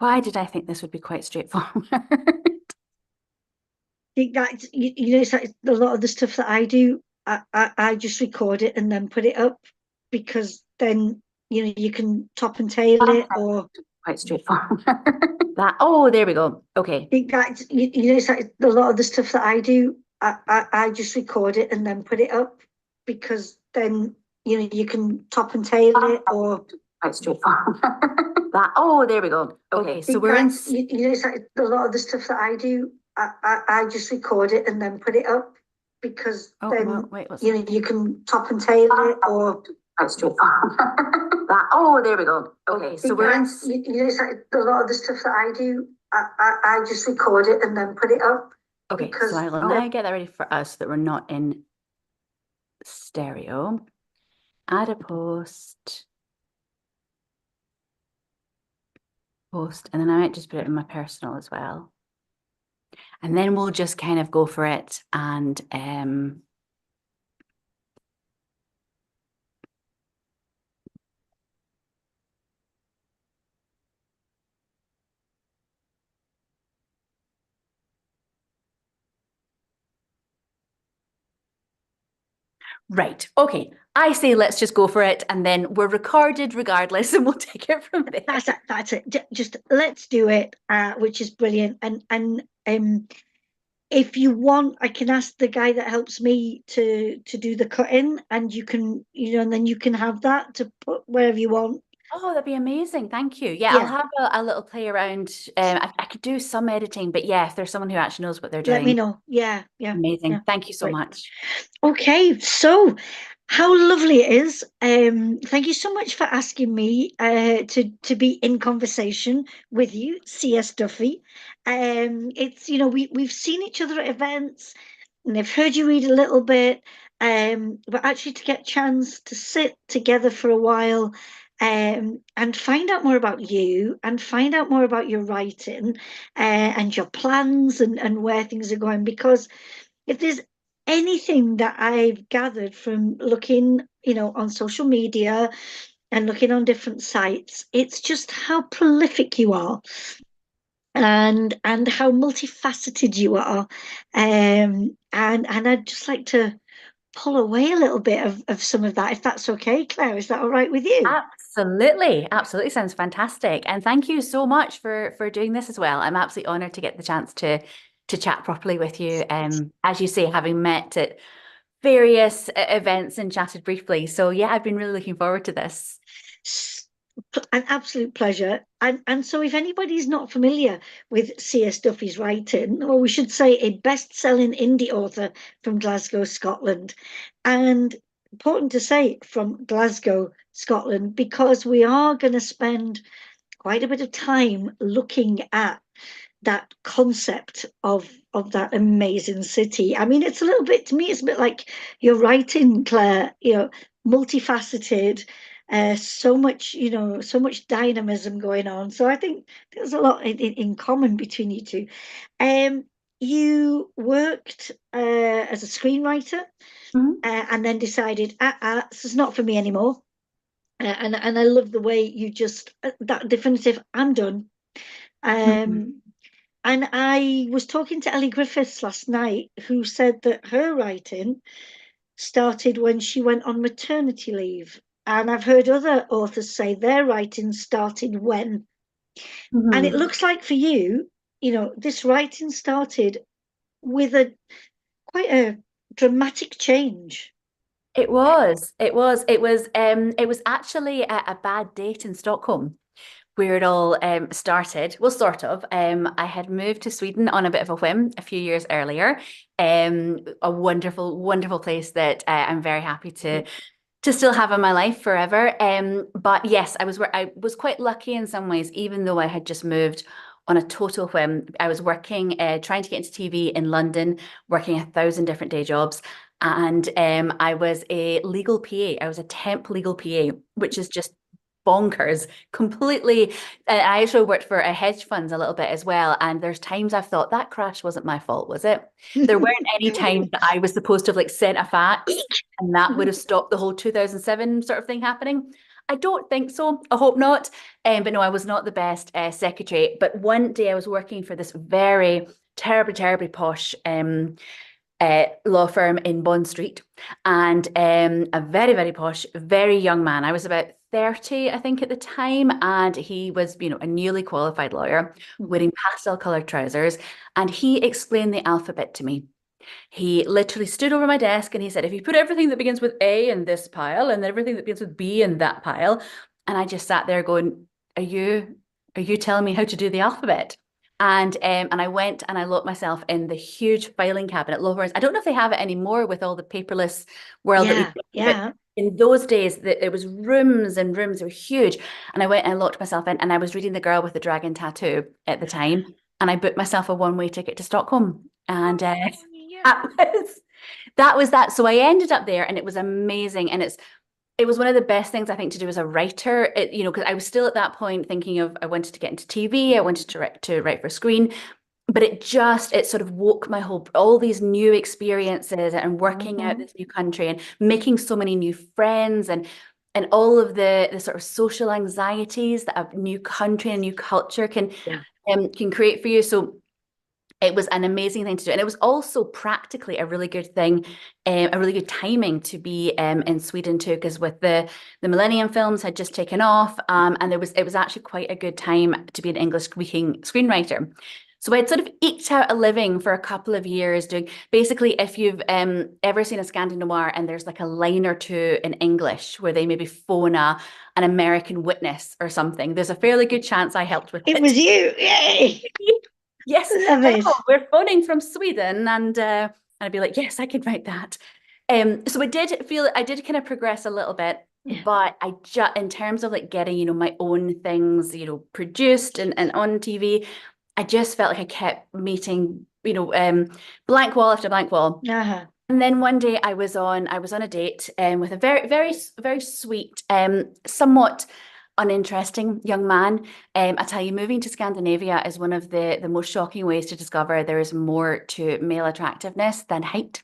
Why did I think this would be quite straightforward? Think that it's like a lot of the stuff that I do. I just record it and then put it up because then you can top and tail it, or Quite straightforward. That, oh, there we go. Okay. think that it's like a lot of the stuff that I do. I just record it and then put it up because then you can top and tail it, or Quite straightforward. That, oh, there we go. Okay, so think we're in. that it's like a lot of the stuff that I do. I just record it and then put it up because Oh, well, then wait, what's you can top and tail it, or quite straightforward. That, oh, there we go. Okay, so think we're in. that it's like a lot of the stuff that I do. I just record it and then put it up Okay, so because I will now get that ready for us so that we're not in stereo. Add a post, and then I might just put it in my personal as well. And then we'll just kind of go for it and right. Okay. I say let's just go for it and then we're recorded regardless and we'll take it from there. that's it. That's it. Just let's do it, which is brilliant. And if you want, I can ask the guy that helps me to do the cutting, and you can, and then you can have that to put wherever you want. Oh, that'd be amazing. Thank you. Yeah, I'll Yeah, have a little play around. I could do some editing, but yeah, if there's someone who actually knows what they're let me doing, know. Yeah, yeah, yeah. amazing. Thank you so Great. much. Okay, so how lovely it is. Thank you so much for asking me to be in conversation with you, CS Duffy. It's we've seen each other at events, and I've heard you read a little bit. But actually to get a chance to sit together for a while, and find out more about you and find out more about your writing, and your plans, and where things are going, because if there's anything that I've gathered from looking, on social media and looking on different sites, it's just how prolific you are, and how multifaceted you are. And I'd just like to pull away a little bit of some of that, if that's okay, Claire. Is that all right with you? Absolutely. Absolutely sounds fantastic. And thank you so much for doing this as well. I'm absolutely honored to get the chance to chat properly with you. As you say, having met at various events and chatted briefly. So yeah, I've been really looking forward to this. An absolute pleasure. And so, if anybody's not familiar with C.S. Duffy's writing, or we should say a best-selling indie author from Glasgow, Scotland, and important to say from Glasgow, Scotland, because we are going to spend quite a bit of time looking at that concept of that amazing city. I mean, it's a little bit, to me, it's a bit like you're writing, Claire, multifaceted, so much dynamism going on. So I think there's a lot in common between you two. Um, you worked as a screenwriter, Mhm. and then decided, this is not for me anymore. And I love the way you just, that definitive, I'm done. Mhm. Um, and I was talking to Ellie Griffiths last night, who said that her writing started when she went on maternity leave. And I've heard other authors say their writing started when. And it Mhm. looks like for you, this writing started with a quite a dramatic change. It was actually a bad date in Stockholm where it all started. Well, sort of. I had moved to Sweden on a bit of a whim a few years earlier. A wonderful, wonderful place that I'm very happy to still have in my life forever. But yes, I was quite lucky in some ways, even though I had just moved on a total whim. I was working, trying to get into TV in London, working 1,000 different day jobs. And I was a legal PA. I was a temp legal PA, which is just bonkers completely. I actually worked for a hedge funds a little bit as well, and there's times I've thought that crash wasn't my fault, was it? There weren't any times that I was supposed to have like sent a fax and that would have stopped the whole 2007 sort of thing happening. I don't think so. I hope not. But no, I was not the best secretary. But one day I was working for this very terribly, terribly posh law firm in Bond Street, and a very, very posh, very young man. I was about 30, I think, at the time, and he was, a newly qualified lawyer Mhm. wearing pastel colored trousers, and he explained the alphabet to me. He literally stood over my desk and he said, if you put everything that begins with A in this pile and everything that begins with B in that pile, and I just sat there going, Are you telling me how to do the alphabet? And I went and I locked myself in the huge filing cabinet, Lover's. I don't know if they have it anymore with all the paperless world that we Yeah, live in, but yeah. in those days, it was rooms and rooms. They were huge. And I went and I locked myself in, and I was reading The Girl with the Dragon Tattoo at the time. And I booked myself a one-way ticket to Stockholm. And Oh, yeah. that was that was that. So I ended up there, and it was amazing. And it was one of the best things I think to do as a writer. Because I was still at that point thinking of I wanted to get into TV, I wanted to write for screen, but it sort of woke my whole all these new experiences and working out Hmm. this new country and making so many new friends and all of the sort of social anxieties that a new country and new culture Yeah. can create for you. So it was an amazing thing to do. And it was also practically a really good thing, a really good timing to be in Sweden too, because with the Millennium films had just taken off, and it was actually quite a good time to be an English speaking screenwriter. So I'd sort of eked out a living for a couple of years doing basically if you've ever seen a Scandi noir and there's like a line or two in English where they maybe phone an American witness or something, there's a fairly good chance I helped with It it. was you. Yay. Yes, Love hello, it. we're phoning from Sweden, and I'd be like, yes, I can write that. So I did kind of progress a little bit, Yeah. but I just in terms of like getting, my own things, produced and on TV, I just felt like I kept meeting, blank wall after blank wall. Uh-huh. And then one day I was on a date with a very, very, very sweet, somewhat uninteresting young man. I tell you, moving to Scandinavia is one of the most shocking ways to discover there is more to male attractiveness than height.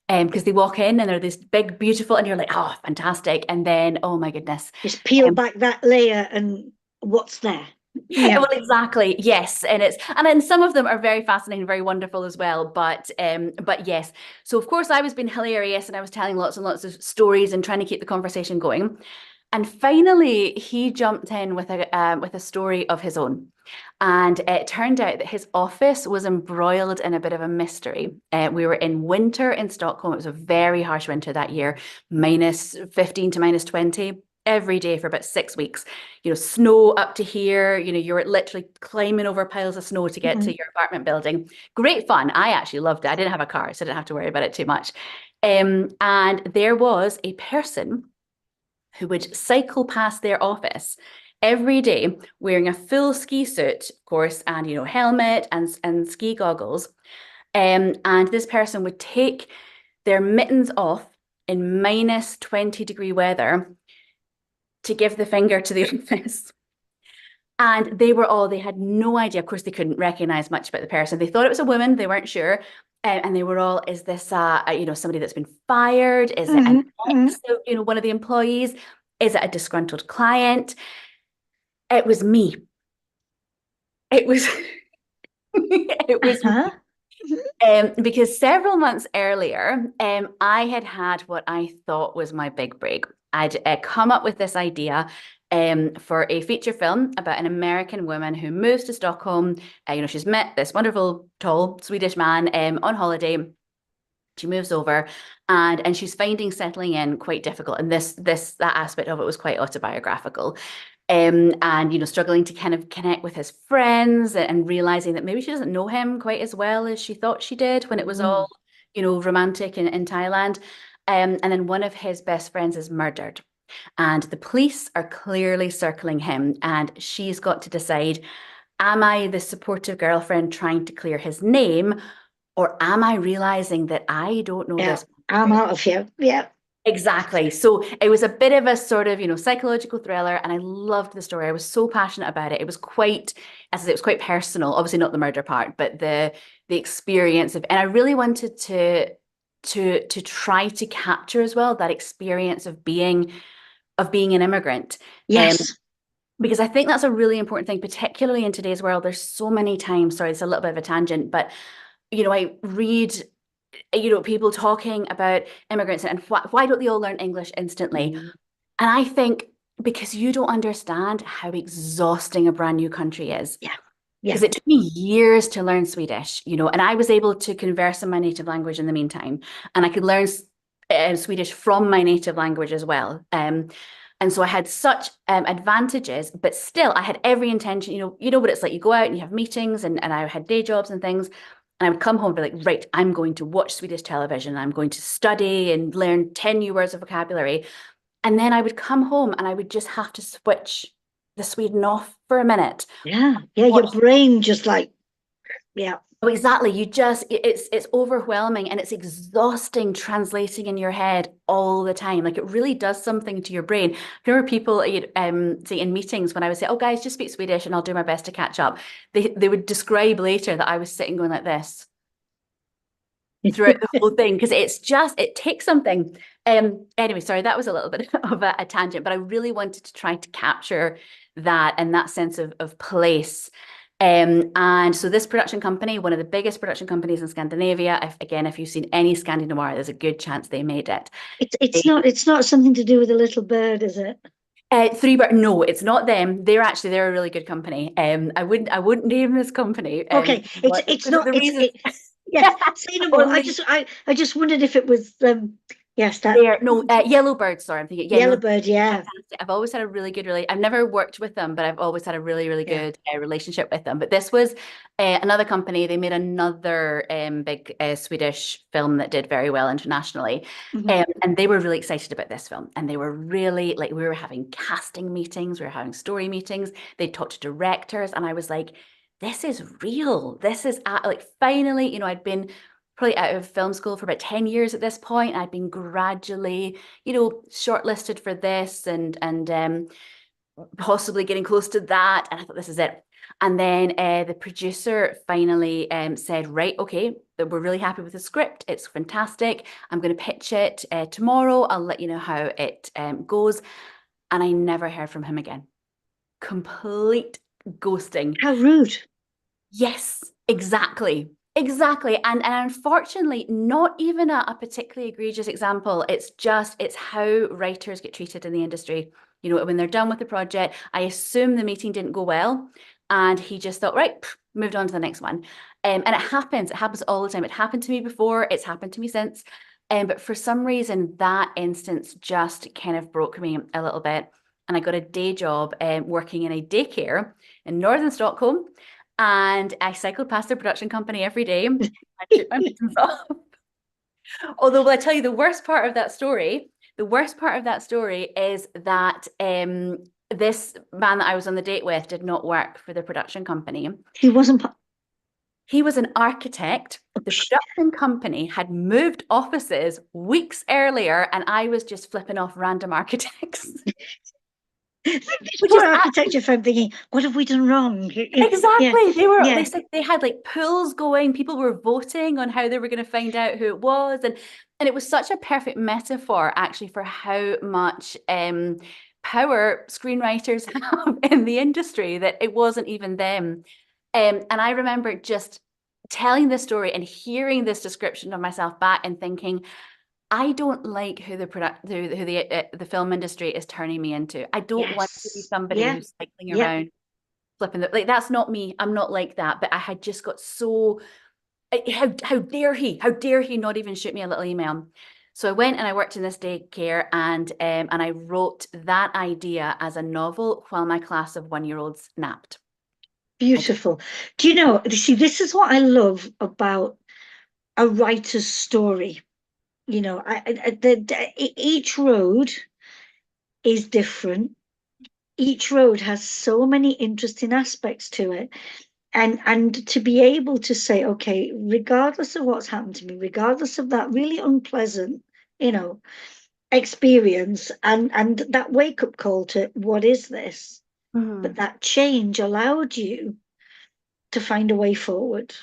Because they walk in and they're this big, beautiful, and you're like, oh, fantastic. And then, oh my goodness. Just peel Um, back that layer and what's there? Yeah. well, exactly. Yes, and then some of them are very fascinating, very wonderful as well. But yes. So of course I was being hilarious and I was telling lots and lots of stories and trying to keep the conversation going. And finally, he jumped in with a story of his own, and it turned out that his office was embroiled in a bit of a mystery. We were in winter in Stockholm. It was a very harsh winter that year, -15 to -20 every day for about 6 weeks. Snow up to here. You're literally climbing over piles of snow to get Mhm. to your apartment building. Great fun. I actually loved it. I didn't have a car, so I didn't have to worry about it too much. And there was a person who would cycle past their office every day wearing a full ski suit, of course, and helmet and ski goggles. And this person would take their mittens off in -20-degree weather to give the finger to the office. And they had no idea. Of course, they couldn't recognize much about the person. They thought it was a woman, they weren't sure. And they were all, is this, somebody that's been fired? Is it an Mhm. Mhm. ex of, one of the employees? Is it a disgruntled client? It was me. It was, it was Uh-huh. Mhm. because several months earlier, I had had what I thought was my big break. I'd come up with this idea for a feature film about an American woman who moves to Stockholm. She's met this wonderful, tall Swedish man on holiday. She moves over, and she's finding settling in quite difficult. And that aspect of it was quite autobiographical. And struggling to kind of connect with his friends and realizing that maybe she doesn't know him quite as well as she thought she did when it was Mhm. all romantic in Thailand. And then one of his best friends is murdered, and the police are clearly circling him, and she's got to decide, am I the supportive girlfriend trying to clear his name, or am I realizing that I don't know Yeah. this I'm very out of here. Yeah. exactly. So it was a bit of a sort of, psychological thriller, and I loved the story. I was so passionate about it. It was quite, as I said, it was quite personal. Obviously, not the murder part, but the experience of, and I really wanted to try to capture as well that experience of being of being an immigrant. Um, Yes. because I think that's a really important thing, particularly in today's world. There's so many times, sorry, it's a little bit of a tangent, but I read, people talking about immigrants and why don't they all learn English instantly? Mm. And I think because you don't understand how exhausting a brand new country is. Yeah. Because Yeah. it took me years to learn Swedish, and I was able to converse in my native language in the meantime, and I could learn Swedish from my native language as well. And so I had such advantages, but still I had every intention, you know what it's like. You go out and you have meetings, and I had day jobs and things. And I would come home and be like, right, I'm going to watch Swedish television. I'm going to study and learn 10 new words of vocabulary. And then I would come home and I would just have to switch the Sweden off for a minute. Yeah. Yeah. Your Watch. brain just like, yeah. Oh, exactly. It's overwhelming and it's exhausting translating in your head all the time. Like it really does something to your brain. There were people, say in meetings when I would say, "Oh, guys, just speak Swedish, and I'll do my best to catch up." They would describe later that I was sitting going like this throughout the whole thing because it takes something. Anyway, sorry, that was a little bit of a tangent, but I really wanted to try to capture that and that sense of place. And so this production company, one of the biggest production companies in Scandinavia, if you've seen any Scandi Noir, there's a good chance they made it. It's not something to do with a little bird, is it? Three Bird, no, it's not them. They're a really good company. I wouldn't name this company. Okay. It's What it's because of not the it's reasons. it yes, say no more. I Only just I just wondered if it was yes, that there, no, Yellowbird. Sorry, I'm thinking. Yeah, no, yellow bird, yeah. fantastic. I've always had a really good I've never worked with them, but I've always had a really, really Yeah. good relationship with them. But this was another company. They made another big Swedish film that did very well internationally. Mhm. And they were really excited about this film. And they were really like, we were having casting meetings, we were having story meetings. They talked to directors. And I was like, this is real. This is like, finally, I'd been probably out of film school for about 10 years at this point. I'd been gradually, shortlisted for this and possibly getting close to that. And I thought, this is it. And then the producer finally said, right, okay, we're really happy with the script. It's fantastic. I'm going to pitch it tomorrow. I'll let you know how it goes. And I never heard from him again. Complete ghosting. How rude. Yes, exactly. Exactly. And unfortunately, not even a particularly egregious example. It's how writers get treated in the industry. When they're done with the project, I assume the meeting didn't go well. And he just thought, right, moved on to the next one. And it happens. It happens all the time. It happened to me before. It's happened to me since. But for some reason, that instance just kind of broke me a little bit. And I got a day job working in a daycare in northern Stockholm. And I cycled past the production company every day. I took my mittens off. Although, will I tell you the worst part of that story is that this man that I was on the date with did not work for the production company. He wasn't He was an architect. The production company had moved offices weeks earlier, and I was just flipping off random architects, this which poor is architecture firm thinking, what have we done wrong? Yeah, exactly. They yeah. said they had like polls going. People were voting on how they were going to find out who it was. And it was such a perfect metaphor actually for how much power screenwriters have in the industry that it wasn't even them. And I remember just telling this story and hearing this description of myself back and thinking, I don't like who the film industry is turning me into. I don't want to be Yes. somebody Yeah. who's cycling Yeah. around flipping the like that's not me. I'm not like that. But I had just got so how dare he not even shoot me a little email. So I went and I worked in this daycare and I wrote that idea as a novel while my class of 1-year-olds napped. I did. Beautiful. Do you know, see, this is what I love about a writer's story. Each road is different. Each road has so many interesting aspects to it. And to be able to say, okay, regardless of what's happened to me, regardless of that really unpleasant, you know, experience and that wake-up call to what is this? But Mhm. that change allowed you to find a way forward.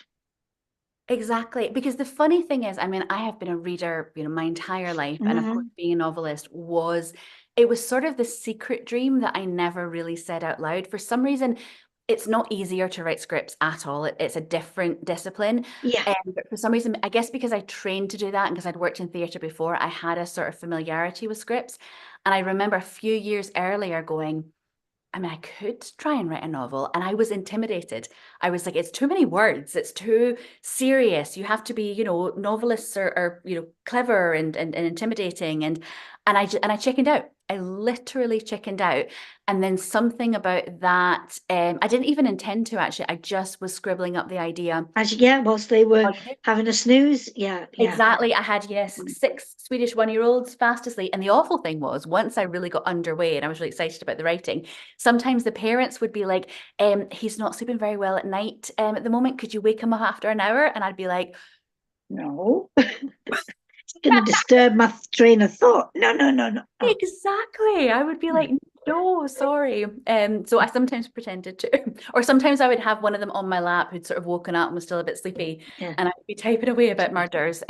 Exactly. Because the funny thing is, I mean, I have been a reader, my entire life. And of course, Mhm. being a novelist was it was sort of the secret dream that I never really said out loud. For some reason, it's not easier to write scripts at all. It's a different discipline. Yeah. But for some reason, I guess because I trained to do that and because I'd worked in theatre before, I had a sort of familiarity with scripts. And I remember a few years earlier going, I mean, I could try and write a novel. And I was intimidated. I was like, it's too many words. It's too serious. You have to be, novelists are clever and intimidating. And I chickened out. I literally chickened out. And then something about that, I didn't even intend to actually. I just was scribbling up the idea. As yeah, whilst they Oh, were you do? having a snooze. Yeah, yeah. Exactly. I had, yes, 6 Swedish 1-year-olds fast asleep. And the awful thing was, once I really got underway and I was really excited about the writing, sometimes the parents would be like, he's not sleeping very well at night at the moment. Could you wake him up after an hour? And I'd be like, No. It's going to disturb my train of thought. No, no, no, no. Oh, exactly. I would be like, no, sorry. So I sometimes pretended to, or sometimes I would have one of them on my lap who'd sort of woken up and was still a bit sleepy, yeah. and I'd be typing away about murders.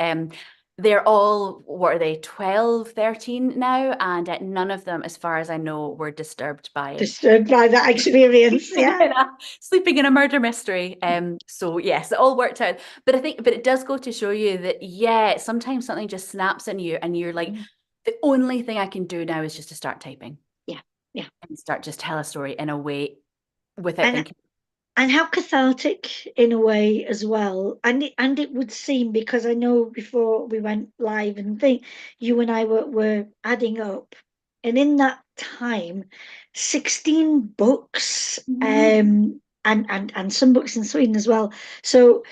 They're all, what are they, 12, 13 now, and none of them, as far as I know, were disturbed by Disturbed by that experience. sleeping Yeah. in a mystery mystery. So yes, it all worked out. But it does go to show you that, yeah, sometimes something just snaps in you and you're like, Mhm. the only thing I can do now is just to start typing Yeah. Yeah. and start just tell a story in a way without And thinking. and how cathartic in a way as well. And it would seem, because I know before we went live and think you and I were adding up, and in that time, 16 books, Mhm. and some books in Sweden as well. So,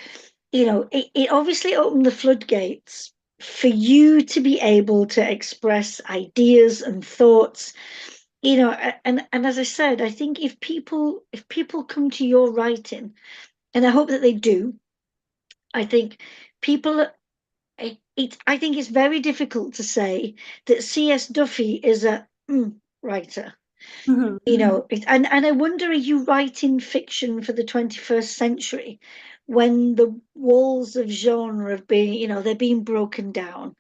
it obviously opened the floodgates for you to be able to express ideas and thoughts, and as I said, I think if people come to your writing, and I hope that they do, I think people I think it's very difficult to say that C.S. Duffy is a writer. Mhm. And I wonder, are you writing fiction for the 21st century when the walls of genre have been, they're being broken down,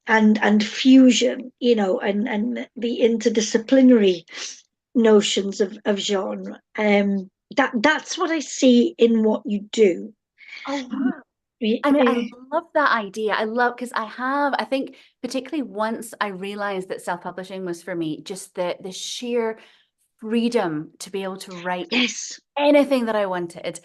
and fusion, and the interdisciplinary notions of genre. That's what I see in what you do. Oh, wow. I mean, I Eh, love that idea. Because I think particularly once I realized that self-publishing was for me, just the sheer freedom to be able to write yes. anything that I wanted,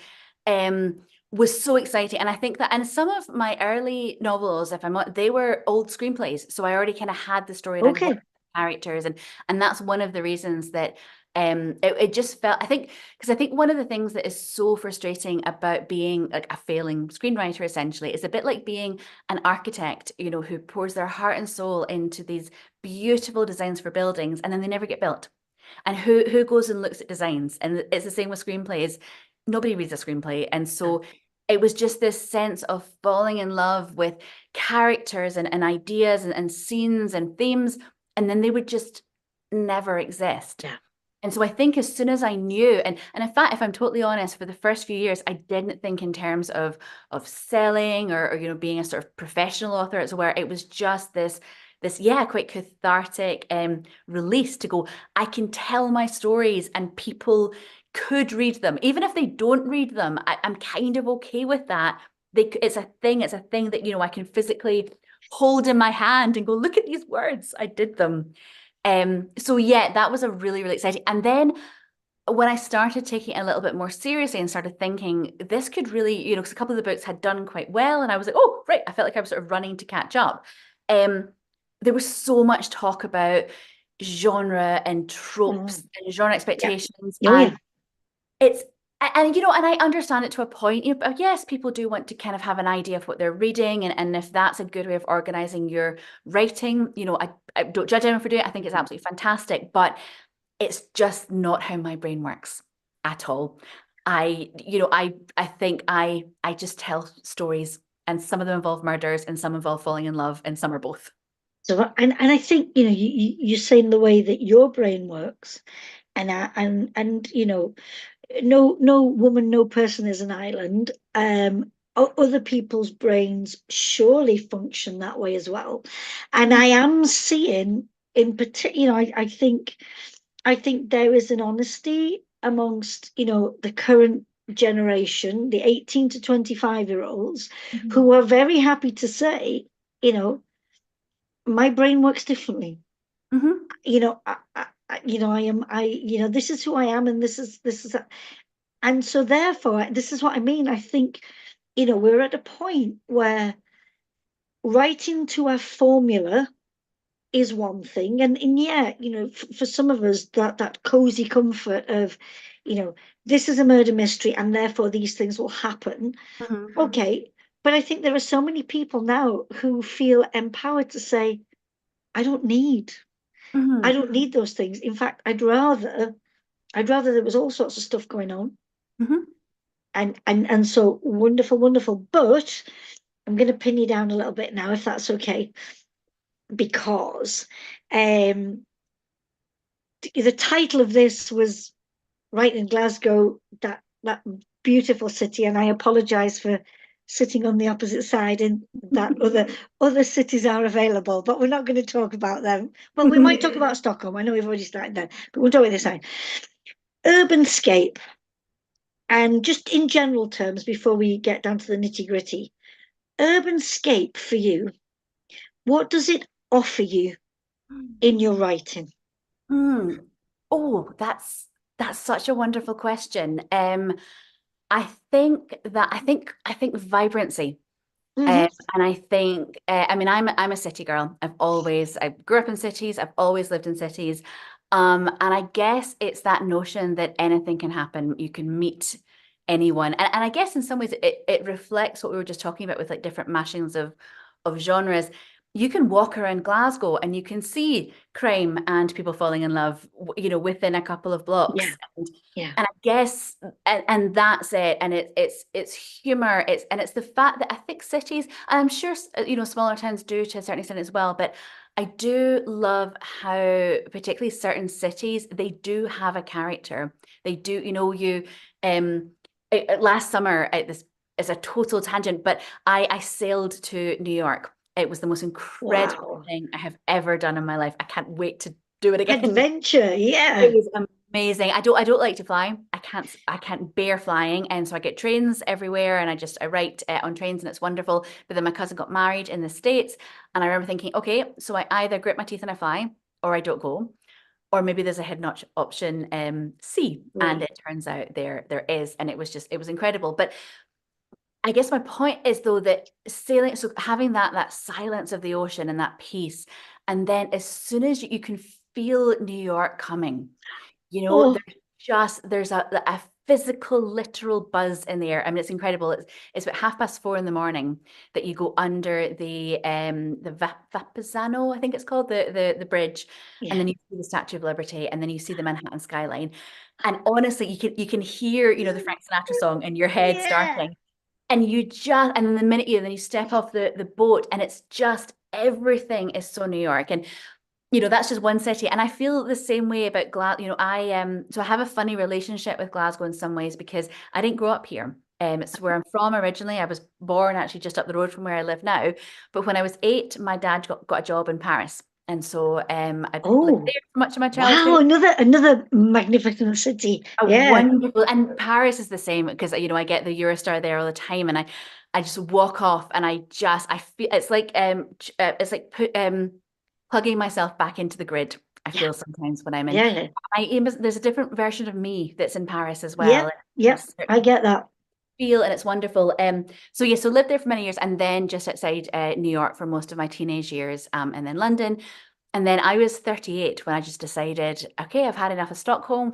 um, was so exciting. And I think that, and some of my early novels, if I'm not, they were old screenplays. So I already kind of had the story and I'd worked Okay. with characters. And that's one of the reasons that it just felt, I think, because I think one of the things that is so frustrating about being like a failing screenwriter essentially is a bit like being an architect, who pours their heart and soul into these beautiful designs for buildings and then they never get built. And who goes and looks at designs? And it's the same with screenplays. Nobody reads a screenplay. And so it was just this sense of falling in love with characters and ideas and scenes and themes. And then they would just never exist. Yeah. And so I think as soon as I knew, and in fact, if I'm totally honest, for the first few years, I didn't think in terms of selling or being a sort of professional author. It's where it was just this yeah, quite cathartic release to go, I can tell my stories and people could read them. Even if they don't read them, I'm kind of okay with that. It's a thing that, I can physically hold in my hand and go, look at these words, I did them. So yeah, that was a really, really exciting. And then when I started taking it a little bit more seriously and started thinking this could really, because a couple of the books had done quite well, and I was like, oh, right, I felt like I was sort of running to catch up. Um, there was so much talk about genre and tropes Mm, and genre yeah. expectations, Oh, yeah. and it's and I understand it to a point. But yes, people do want to kind of have an idea of what they're reading, and if that's a good way of organizing your writing, I don't judge anyone for doing it. I think it's absolutely fantastic, but it's just not how my brain works at all. I think I just tell stories, and some of them involve murders, and some involve falling in love, and some are both. So, and I think, you're saying the way that your brain works, and no woman, no person is an island. Other people's brains surely function that way as well. And I am seeing in particular, I think there is an honesty amongst, the current generation, the 18 to 25-year-olds, Mhm. who are very happy to say, you know, my brain works differently. Mhm. This is who I am, and and so therefore, this is what I mean. I think, we're at a point where writing to a formula is one thing, and yeah, for some of us, that cozy comfort of, you know this is a murder mystery and therefore these things will happen. Mhm. Okay, but I think there are so many people now who feel empowered to say, i don't need I Mhm. don't need those things. In fact, I'd rather there was all sorts of stuff going on, Mhm. and so wonderful, wonderful. But I'm going to pin you down a little bit now, if that's okay, because um the title of this was right in Glasgow, that beautiful city, and I apologise for sitting on the opposite side, and that other cities are available, but we're not going to talk about them. Well, we might talk about Stockholm. I know we've already started there, but we'll talk about this side. Urbanscape, and just in general terms, before we get down to the nitty gritty, urbanscape for you, what does it offer you in your writing? Mm. Oh, that's such a wonderful question. I think vibrancy. Mm-hmm. And I think, I mean, I'm a city girl. I grew up in cities. I've always lived in cities. And I guess it's that notion that anything can happen. You can meet anyone. And I guess in some ways it reflects what we were just talking about with like different mashings of genres. You can walk around Glasgow and you can see crime and people falling in love, within a couple of Yeah, blocks. yeah, And I guess, and that's it. And it's humor. It's the fact that I think cities, and I'm sure smaller towns do to a certain extent as well. But I do love how, particularly certain cities, they do have a character. They do, um, last summer, this is a total tangent, but I sailed to New York. It was the most incredible wow, thing I have ever done in my life. I can't wait to do it again. adventure, It yeah. was amazing. I don't like to fly. I can't bear flying, and so I get trains everywhere, and I write on trains, and it's wonderful. But then my cousin got married in the States, and I remember thinking, okay, so I either grit my teeth and I fly, or I don't go, or maybe there's a head notch option C, and Right. it turns out there is, and it was incredible. But I guess my point is though that sailing, so having that silence of the ocean and that peace, and then as soon as you can feel New York coming. Oh, There's a physical, literal buzz in the air. I mean, it's incredible. It's about 4:30 in the morning that you go under the Vapizzano, I think it's called, the bridge, and yeah. then you see the Statue of Liberty, and then you see the Manhattan skyline. And honestly, you can hear, the Frank Sinatra song in your head Yeah. starting. And then the minute then you step off the boat, and it's just everything is so New York. And that's just one city. And I feel the same way about Glasgow. So I have a funny relationship with Glasgow in some ways because I didn't grow up here. It's where I'm from originally. I was born actually just up the road from where I live now. But when I was 8, my dad got a job in Paris. And so I lived Oh, there for much of my wow, childhood. another magnificent city. A Yeah. wonderful, and Paris is the same because I get the Eurostar there all the time, and I just walk off, and I feel it's like plugging myself back into the grid. I Yeah. feel sometimes when I'm in. Yeah. There's a different version of me that's in Paris as well. Yep. And you Yep. I certainly get that. feel, and it's wonderful. So yeah, so lived there for many years, and then just outside New York for most of my teenage years, and then London. And then I was 38 when I just decided, okay, I've had enough of Stockholm,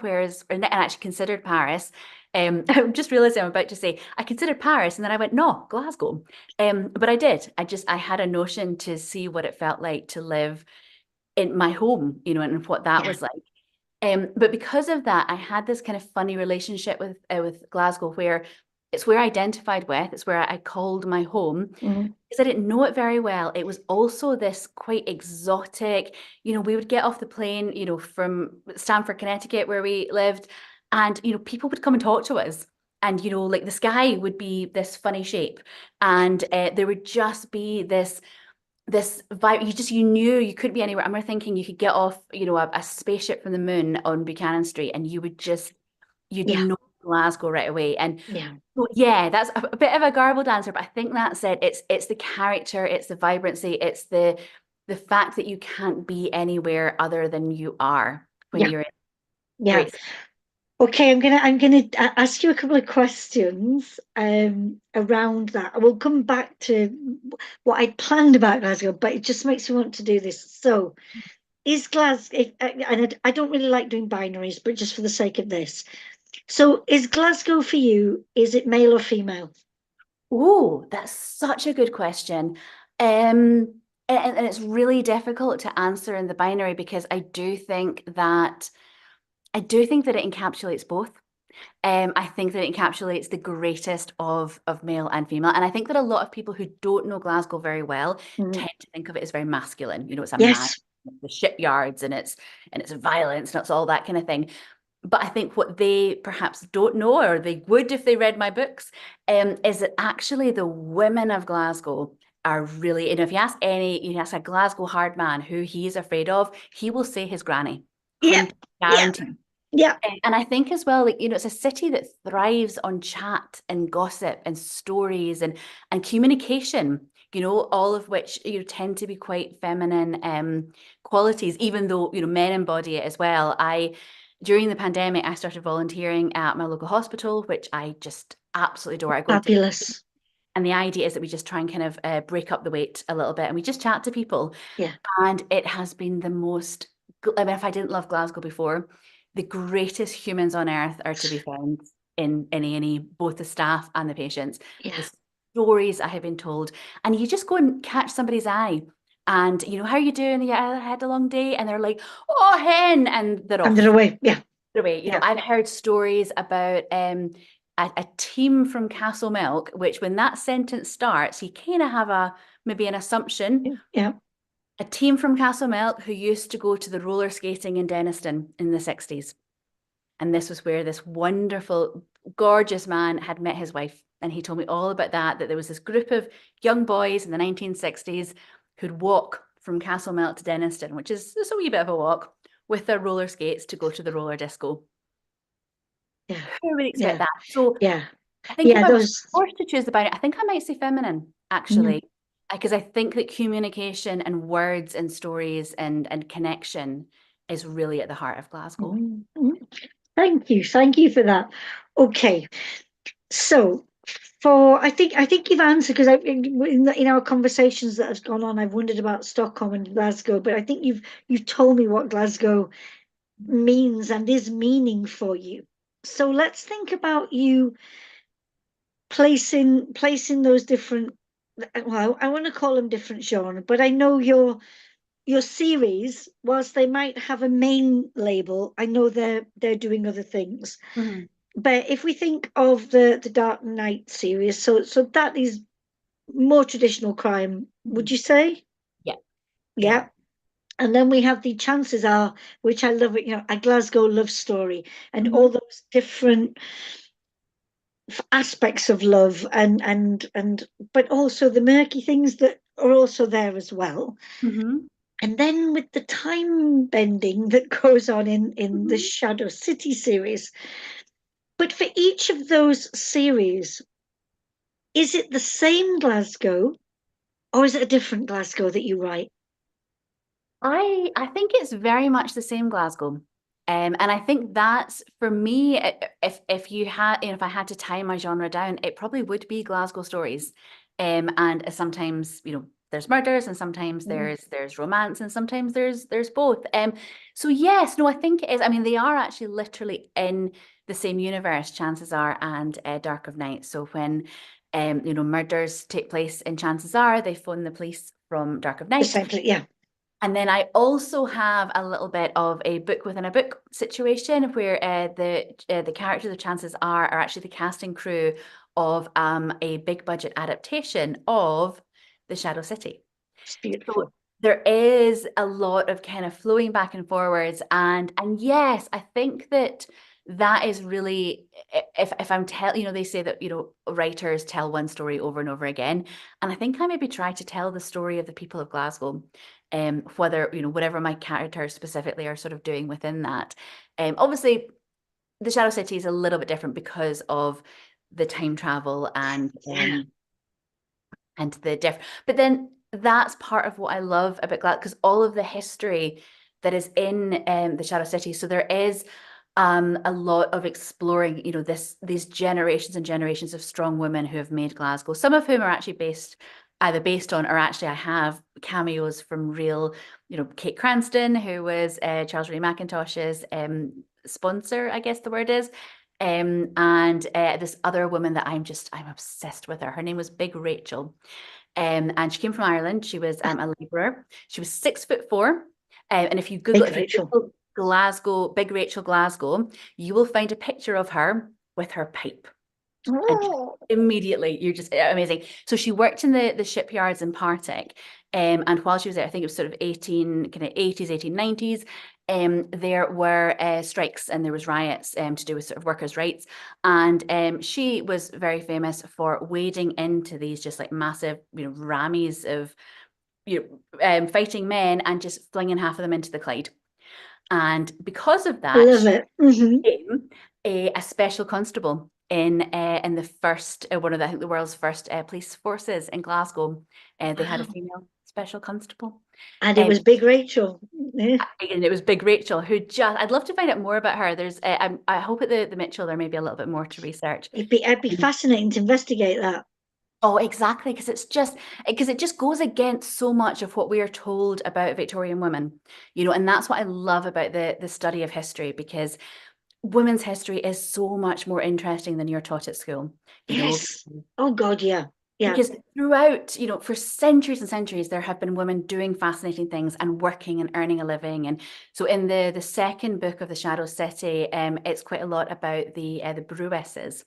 and actually considered Paris. I'm just realizing I'm about to say I considered Paris, and then I went, no, Glasgow. But I did. I had a notion to see what it felt like to live in my home, and what that Yeah. was like. But because of that, I had this kind of funny relationship with Glasgow, where it's where I identified with, it's where I called my home, Mhm. because I didn't know it very well. It was also this quite exotic, we would get off the plane, from Stamford, Connecticut, where we lived, and people would come and talk to us. And like the sky would be this funny shape, and there would just be this this vibe, you knew you couldn't be anywhere. I remember thinking you could get off, a spaceship from the moon on Buchanan Street and you'd Yeah, know Glasgow right away. And yeah, well, yeah, that's a bit of a garbled answer, but I think that's it. It's the character, it's the vibrancy, it's the fact that you can't be anywhere other than you are when yeah, you're in yeah. great. Okay, ask you a couple of questions around that. I will come back to what I planned about Glasgow, but it just makes me want to do this. So, is Glasgow, and I don't really like doing binaries, but just for the sake of this. So, is Glasgow for you, is it male or female? Oh, that's such a good question. And it's really difficult to answer in the binary because I do think that it encapsulates both. I think that it encapsulates the greatest of male and female. And I think that a lot of people who don't know Glasgow very well Mhm. tend to think of it as very masculine. It's a man, Yes. the shipyards and it's violence and it's all that kind of thing. But I think what they perhaps don't know, or they would if they read my books, is that actually the women of Glasgow are really, if you ask a Glasgow hard man who he's afraid of, he will say his granny. Yeah, yeah, Guaranteed. yeah. And I think as well, like, it's a city that thrives on chat and gossip and stories and communication, all of which, tend to be quite feminine qualities, even though, men embody it as well. During the pandemic, I started volunteering at my local hospital, which I just absolutely adore. I go into Fabulous. and the idea is that we just try and kind of break up the wait a little bit and we just chat to people. Yeah, And it has been the most, I mean, if I didn't love Glasgow before, the greatest humans on earth are to be found in A&E, both the staff and the patients. yeah. The stories I have been told. And you just go and catch somebody's eye. And, how are you doing? Yeah, I had a long day. And they're like, oh, hen. And they're And they're off away. Yeah, away. yeah. I've heard stories about a team from Castle Milk, which when that sentence starts, you kind of have maybe an assumption. Yeah. A team from Castle Milk who used to go to the roller skating in Denniston in the 60s. And this was where this wonderful, gorgeous man had met his wife. And he told me all about that there was this group of young boys in the 1960s who'd walk from Castle Milk to Denniston, which is just a wee bit of a walk, with their roller skates to go to the roller disco. Yeah, Who would expect yeah, that? So yeah, I think if yeah. I was Those, forced to choose the binary, I think I might say feminine, mm, actually, because I think that communication and words and stories and connection is really at the heart of Glasgow. mm. Thank you for that. Okay, so for I think you've answered because in our conversations that have gone on, I've wondered about Stockholm and Glasgow, but I think you've told me what Glasgow means and is meaning for you. So let's think about you placing those different. Well, I want to call them different genre, but I know your series, whilst they might have a main label, I know they're doing other things. Mhm. But if we think of the Dark Knight series, so that is more traditional crime, would Mhm. you say? Yeah, yeah. Yeah. And then we have the Chances Are, which I love it, a Glasgow love story, and Hmm. all those different aspects of love and but also the murky things that are also there as well. Hmm. And then with the time bending that goes on in the Hmm. Shadow City series. But for each of those series, is it the same Glasgow or is it a different Glasgow that you write? I think it's very much the same Glasgow. And I think that's for me, if you had, if I had to tie my genre down, it probably would be Glasgow stories. And sometimes, there's murders and sometimes Mm, there's romance and sometimes there's both. So yes, no, I think it is. I mean, they are actually literally in the same universe, chances are, and Dark of Night. So when murders take place in Chances Are, they phone the police from Dark of Night. essentially, yeah. And then I also have a little bit of a book within a book situation where the characters of Chances are actually the casting crew of a big budget adaptation of The Shadow City. It's So beautiful. there is a lot of kind of flowing back and forwards, and yes, I think that that is really, if I'm tell, they say that, writers tell one story over and over again. And I think I maybe try to tell the story of the people of Glasgow, whether, whatever my characters specifically are sort of doing within that. Obviously, the Shadow City is a little bit different because of the time travel Yeah. and the diff. But then that's part of what I love about Glasgow, because all of the history that is in the Shadow City. So there is a lot of exploring, these generations and generations of strong women who have made Glasgow. Some of whom are actually either based on, or actually I have cameos from real, Kate Cranston, who was Charles Ray McIntosh's sponsor, I guess the word is. And this other woman that I'm obsessed with her. Her name was Big Rachel. And she came from Ireland. She was a labourer. She was 6'4". And Big if you Rachel. Google Glasgow, Big Rachel Glasgow, you will find a picture of her with her pipe. And Oh, immediately you're just amazing. So she worked in the shipyards in Partick. And while she was there, I think it was sort of 1880s, 1890s, there were strikes and there was riots to do with sort of workers' rights. And she was very famous for wading into these just like massive, rammies of fighting men and just flinging half of them into the Clyde. And because of I that, love she it. Hmm. became a special constable in the first one of the, I think the world's first police forces in Glasgow. They had a Wow. female special constable. And it Um, was Big Rachel. Yeah. and it was Big Rachel who just, I'd love to find out more about her. I hope at the Mitchell there may be a little bit more to research. It'd be Um, fascinating to investigate that. Oh, exactly, because it just goes against so much of what we are told about Victorian women, and that's what I love about the study of history, because women's history is so much more interesting than you're taught at school, you know, Yes. Oh God, yeah. Yeah. because throughout, for centuries and centuries, there have been women doing fascinating things and working and earning a living. And so in the second book of the Shadow City, it's quite a lot about the brewesses,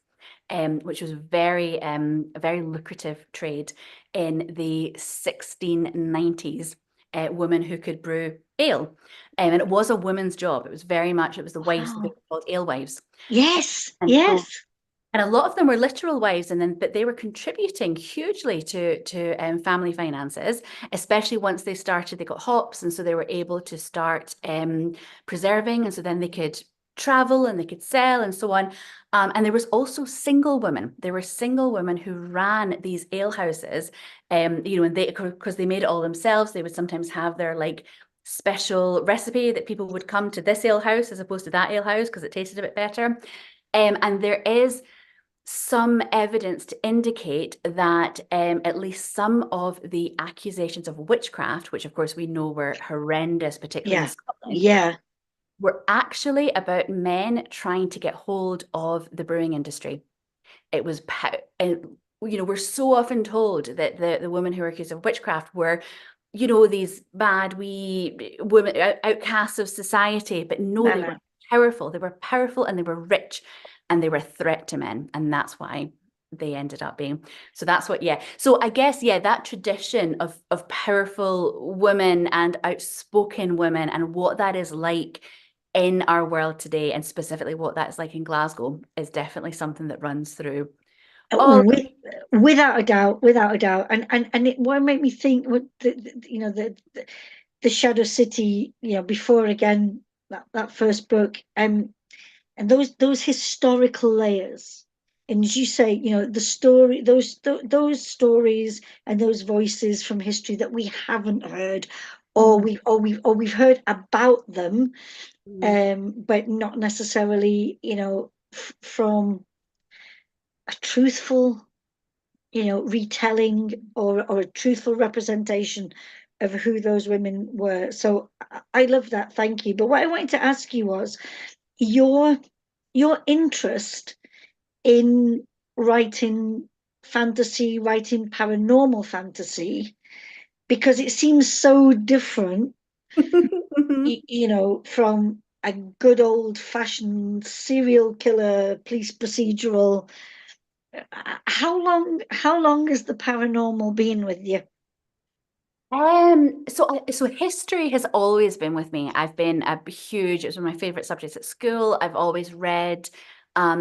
which was a very lucrative trade in the 1690s. Women who could brew ale, and it was a woman's job. It was the wives, they Wow. were called alewives. Yes. And so Yes. and a lot of them were literal wives, but they were contributing hugely to family finances, especially once they started. They got hops, and so they were able to start preserving, and so then they could travel and they could sell and so on. And there was also single women. There were single women who ran these ale houses, and they because they made it all themselves. They would sometimes have their like special recipe that people would come to this ale house as opposed to that ale house because it tasted a bit better. And there is some evidence to indicate that at least some of the accusations of witchcraft, which of course we know were horrendous, particularly in Yeah. Scotland, Yeah. were actually about men trying to get hold of the brewing industry. It was, and we're so often told that the women who were accused of witchcraft were, these bad wee women, outcasts of society. But no, No, they no. were powerful. They were powerful and they were rich and they were a threat to men. And that's why they ended up being. So that's what, yeah. So I guess, yeah, that tradition of powerful women and outspoken women and what that is like in our world today, and specifically what that's like in Glasgow, is definitely something that runs through all. With, without a doubt, without a doubt, and it what made me think what the Shadow City, before again that first book, and those historical layers, and as you say, the story, those stories and those voices from history that we haven't heard, or Mhm, we've heard about them, mhm, but not necessarily, from a truthful, retelling, or a truthful representation of who those women were. So I love that. Thank you. But what I wanted to ask you was your your interest in writing fantasy, writing paranormal fantasy, because it seems so different, mhm. from a good old fashioned serial killer police procedural. How long has the paranormal been with you? So history has always been with me. I've been a huge, it's one of my favorite subjects at school. I've always read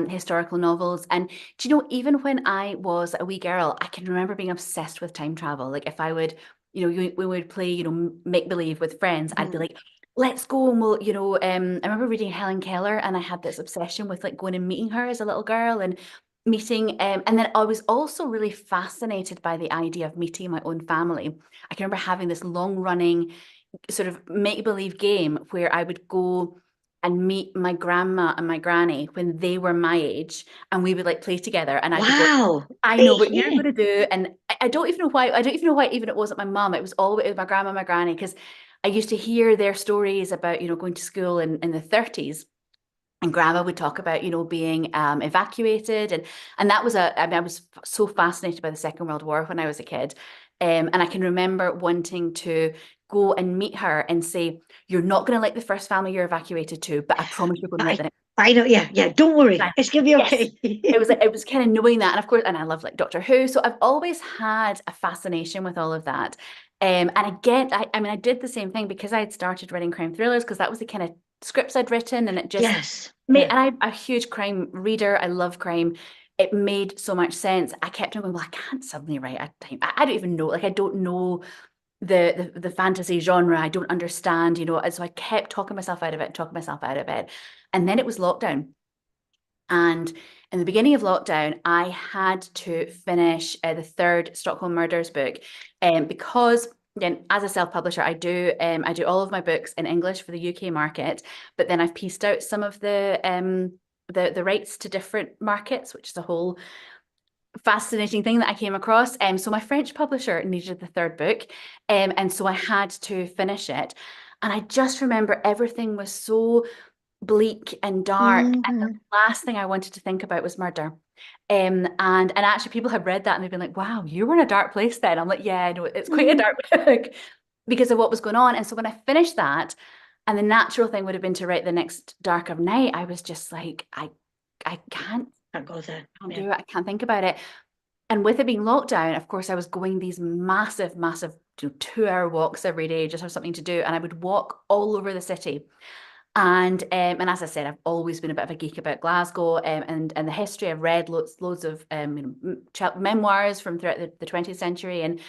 historical novels. And do you know, even when I was a wee girl, I can remember being obsessed with time travel. Like if I would, we would play, make believe with friends, I'd be Mhm. like, let's go and we'll, I remember reading Helen Keller and I had this obsession with like going and meeting her as a little girl and meeting and then I was also really fascinated by the idea of meeting my own family. I can remember having this long running sort of make believe game where I would go and meet my grandma and my granny when they were my age, and we would like play together. And I'd be going, Wow. I know what you're Yeah. going to do. And I don't even know why. I don't even know why even it wasn't my mom. It was all it was my grandma, my granny, because I used to hear their stories about, going to school in the 30s. And grandma would talk about, being evacuated. And that was I mean, I was so fascinated by the Second World War when I was a kid. And I can remember wanting to go and meet her and say, you're not going to like the first family you're evacuated to, but I promise you're going to like I the next. I know. Yeah. Yeah. Don't worry. Right. It's gonna be Yes. okay. It was kind of knowing that. And of course, and I love like Doctor Who. So I've always had a fascination with all of that. And again, I mean, I did the same thing because I had started writing crime thrillers because that was the kind of scripts I'd written. And it just Yes. made, Yeah. and I'm a huge crime reader. I love crime. It made so much sense. I kept on going, well, I can't suddenly write a time. I don't even know. Like, I don't know the fantasy genre. I don't understand, And so I kept talking myself out of it, talking myself out of it. And then it was lockdown. And in the beginning of lockdown, I had to finish the third Stockholm Murders book, because again, as a self-publisher, I do all of my books in English for the UK market, but then I've pieced out some of the rights to different markets, which is a whole fascinating thing that I came across. So my French publisher needed the third book, and so I had to finish it. And I just remember everything was so bleak and dark. And the Hmm. last thing I wanted to think about was murder. And actually people had read that and they've been like, wow, you were in a dark place then. I'm like, yeah, I know it's quite a Hmm. dark book because of what was going on. And so when I finished that, and the natural thing would have been to write the next Dark of Night, I was just like, I Can't go there. can't Yeah. do it. I can't think about it. And with it being lockdown, of course, I was going these massive, massive, 2-hour walks every day, just have something to do. And I would walk all over the city. And as I said, I've always been a bit of a geek about Glasgow, and the history. I've read loads of memoirs from throughout the 20th century, and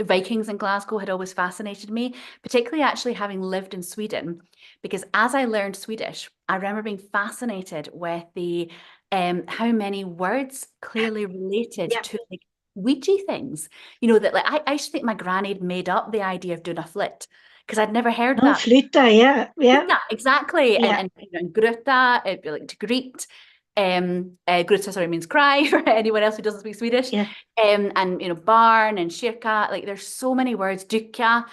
Vikings in Glasgow had always fascinated me, particularly actually having lived in Sweden, because as I learned Swedish, I remember being fascinated with the how many words clearly related Yeah. to like Ouija things. That like I used to think my granny had made up the idea of doing a flit because I'd never heard No, that. flytta. Yeah. Yeah. Yeah, exactly. And Yeah. and grutta, it'd be like to greet. Grutta, sorry, means cry for anyone else who doesn't speak Swedish. Yeah. And barn and kyrka, like there's so many words, dukka.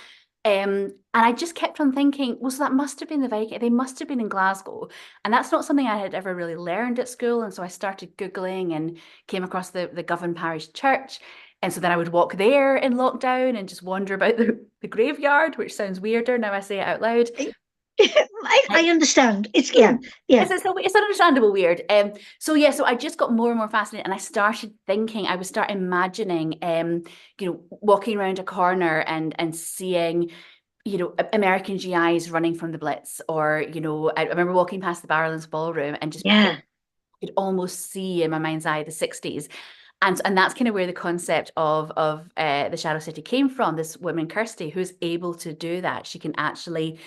And I just kept on thinking, well, so that must have been the Viking. They must have been in Glasgow. And that's not something I had ever really learned at school. And so I started Googling and came across the Govan Parish Church. And so then I would walk there in lockdown and just wander about the graveyard, which sounds weirder now I say it out loud. I understand. It's Yeah. yeah. Yeah. It's an understandable weird. So yeah, so I just got more and more fascinated, and I started thinking, I would start imagining, walking around a corner and seeing, American GIs running from the Blitz, or I remember walking past the Barrowlands Ballroom and just Yeah. could almost see in my mind's eye the 60s. And that's kind of where the concept of the Shadow City came from. This woman, Kirsty, who's able to do that. She can actually